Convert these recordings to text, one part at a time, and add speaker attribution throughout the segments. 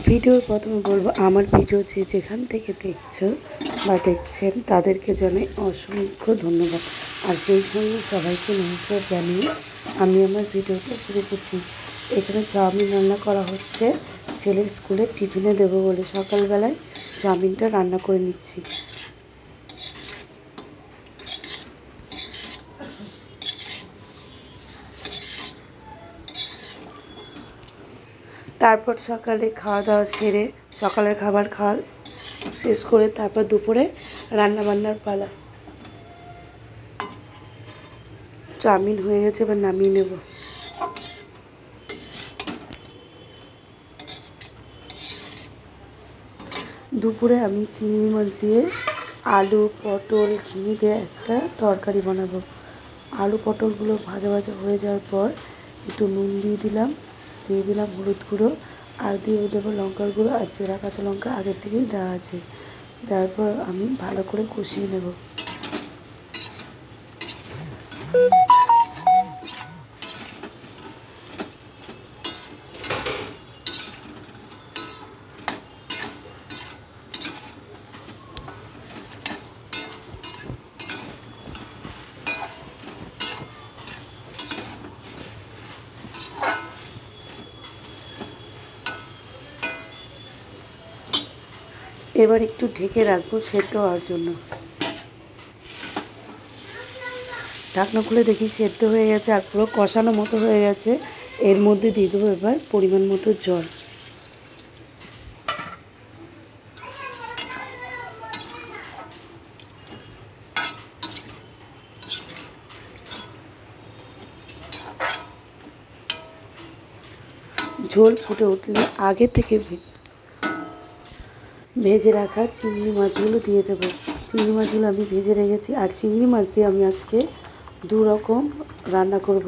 Speaker 1: ভিডিওর প্রথমে বলবো, আমার ভিডিও যেখান থেকে দেখছো বা দেখছেন তাদেরকে জানাই অসংখ্য ধন্যবাদ। আর সেই সঙ্গে সবাইকে নমস্কার জানিয়ে আমি আমার ভিডিওটা শুরু করছি। এখানে চাউমিন রান্না করা হচ্ছে, ছেলের স্কুলের টিফিনে দেবো বলে সকালবেলায় চাউমিনটা রান্না করে নিচ্ছি। তারপর সকালে খাওয়া দাওয়া সেরে সকালের খাবার খাওয়া শেষ করে তারপর দুপুরে রান্নাবান্নার পালা। চাউমিন হয়ে গেছে, এবার নামিয়ে নেব। দুপুরে আমি চিংড়ি মাছ দিয়ে আলু পটল ঝিঙে দিয়ে একটা তরকারি বানাবো। আলু পটলগুলো ভাজা ভাজা হয়ে যাওয়ার পর একটু নুন দিয়ে দিলাম হলুদ গুঁড়ো, আর দিয়ে দেবো লঙ্কার গুঁড়ো আর চেরা কাঁচা লঙ্কা আগের থেকেই দেওয়া আছে। তারপর আমি ভালো করে কষিয়ে নেব। এবার একটু ঢেকে রাখবো সেদ্ধ হওয়ার জন্য। ঢাকনা খুলে দেখি সেদ্ধ হয়ে গেছে আর পুরো কষানো মতো হয়ে গেছে। এর মধ্যে দিয়ে দেবো এবার পরিমাণ মতো জল। ঝোল ফুটে উঠলে আগে থেকে ভেজে রাখা চিংড়ি মাছগুলো দিয়ে দেবো। চিংড়ি মাছগুলো আমি ভেজে রেখেছি। আর চিংড়ি মাছ দিয়ে আমি আজকে দু রকম রান্না করব।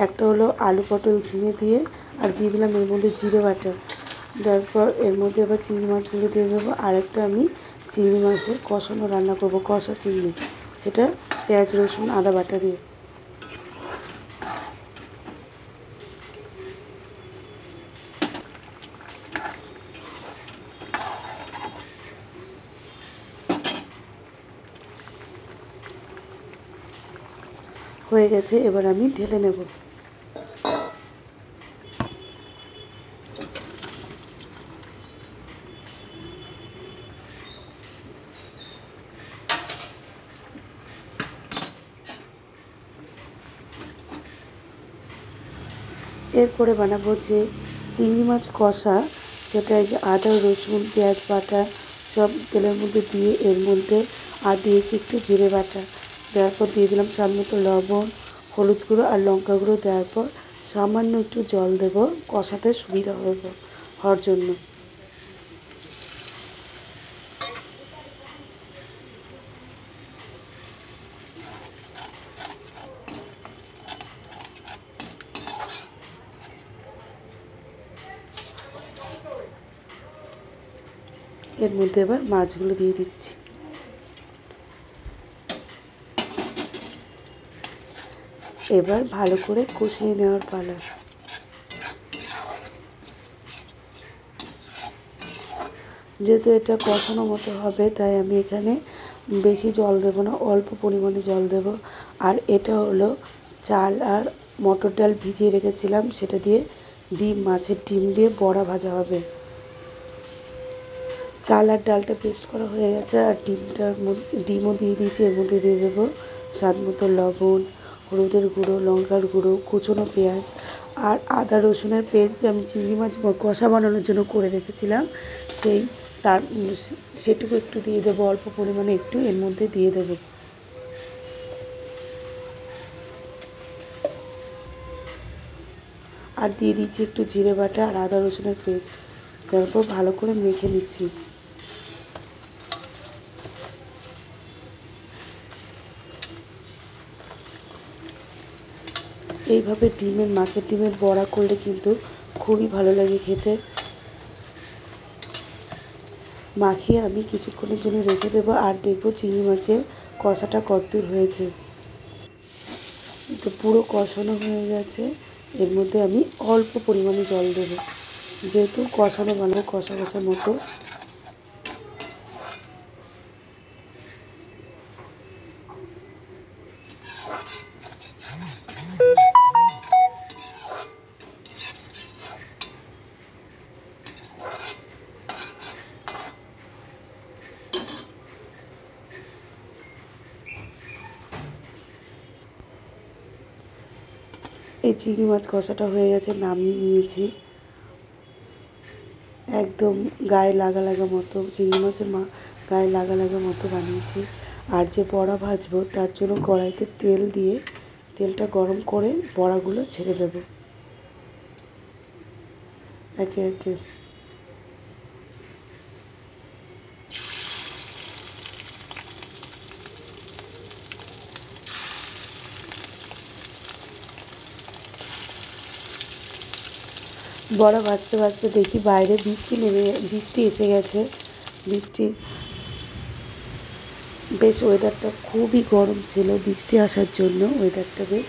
Speaker 1: একটা হলো আলু পটল ঝিঙে দিয়ে, আর দিয়ে দিলাম এর মধ্যে জিরে বাটা। তারপর এর মধ্যে আবার চিংড়ি মাছগুলো দিয়ে দেবো। আরেকটা আমি চিংড়ি মাছের কষানো রান্না করব, কষা চিংড়ি, সেটা পেঁয়াজ রসুন আদা বাটা দিয়ে। হয়ে গেছে, এবার আমি ঢেলে নেব। এরপরে বানাবো যে চিংড়ি মাছ কষা, সেটা যে আদা রসুন পেঁয়াজ বাটা সব তেলের মধ্যে দিয়ে এর মধ্যে আর দিয়েছি একটু জিরে বাটা। দেওয়ার পর দিয়ে দিলাম স্বাদ মতো লবণ, হলুদ গুঁড়ো আর লঙ্কা গুঁড়ো। দেওয়ার পর সামান্য একটু জল দেব কষাতে সুবিধা হওয়ার জন্য। এর মধ্যে এবার মাছগুলো দিয়ে দিচ্ছি। এবার ভালো করে কষিয়ে নেওয়ার পালা। যেহেতু এটা কষানো মতো হবে, তাই আমি এখানে বেশি জল দেব না, অল্প পরিমাণে জল দেব। আর এটা হলো চাল আর মটর ডাল ভিজিয়ে রেখেছিলাম, সেটা দিয়ে মাছের ডিম দিয়ে বড়া ভাজা হবে। চাল আর ডালটা পেস্ট করা হয়ে গেছে, আর ডিমও দিয়ে দিয়েছি। এর মধ্যে দিয়ে দেবো স্বাদ মতো লবণ, হলুদের গুঁড়ো, লঙ্কার গুঁড়ো, কুচনো পেঁয়াজ আর আদা রসুনের পেস্ট যে আমি চিংড়ি মাছ কষা বানানোর জন্য করে রেখেছিলাম, সেটুকু একটু দিয়ে দেবো, অল্প পরিমাণে একটু এর মধ্যে দিয়ে দেবো। আর দিয়ে দিচ্ছি একটু জিরে বাটা আর আদা রসুনের পেস্ট। তারপর ভালো করে মেখে নিচ্ছি। এইভাবে মাছের ডিমের বড়া করলে কিন্তু খুবই ভালো লাগে খেতে। মাখিয়ে আমি কিছুক্ষণের জন্য রেখে দেবো, আর দেখবো চিংড়ি মাছের কষাটা কতদূর হয়েছে। তো পুরো কষানো হয়ে গেছে। এর মধ্যে আমি অল্প পরিমাণে জল দেবো। যেহেতু কষানো বানাবো, কষা কষা মতো। এই চিংড়ি মাছ কষাটা হয়ে গেছে, নামিয়ে নিয়েছি। একদম গায়ে লাগা লাগা মতো, চিংড়ি মাছের গায়ে লাগা লাগা মতো বানিয়েছি। আর যে বড়া ভাজবো তার জন্য কড়াইতে তেল দিয়ে তেলটা গরম করে বড়াগুলো ছেড়ে দেব একে একে। বড়া ভাজতে ভাজতে দেখি বাইরে বৃষ্টি এসে গেছে। বৃষ্টি, বেশ ওয়েদারটা খুবই গরম ছিল, বৃষ্টি আসার জন্য ওয়েদারটা বেশ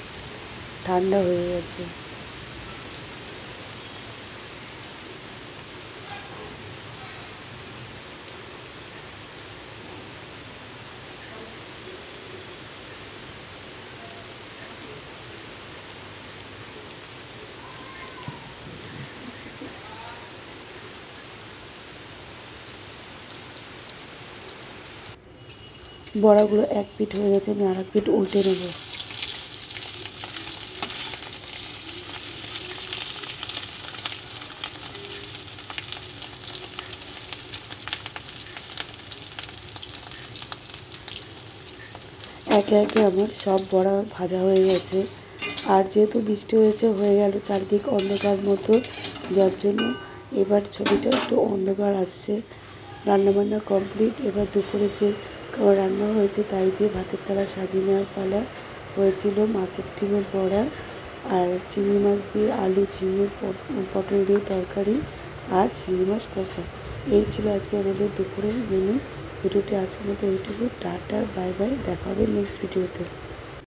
Speaker 1: ঠান্ডা হয়ে গেছে। বড়াগুলো এক পিঠ হয়ে গেছে, আমি আর এক পিঠ উল্টে নেব। একে একে আমার সব বড়া ভাজা হয়ে গেছে। আর যেহেতু বৃষ্টি হয়ে গেল চারদিক অন্ধকার মতো, যার জন্য এবার ছবিটা একটু অন্ধকার আসছে। রান্নাবান্না কমপ্লিট। এবার দুপুরে যে রান্না হয়েছে তাই দিয়ে ভাতের থালা সাজিয়ে নেওয়ার পালা। হয়েছিল মাছের ডিমের বড়া আর চিংড়ি মাছ দিয়ে আলু, ঝিঙে, পটল দিয়ে তরকারি আর চিংড়ি মাছ কষা। এই ছিল আজকে আমাদের দুপুরের মেনু। ভিডিওটি আজকের মতো এইটুকু। টাটা, বাই বাই, দেখা হবে নেক্সট ভিডিওতে।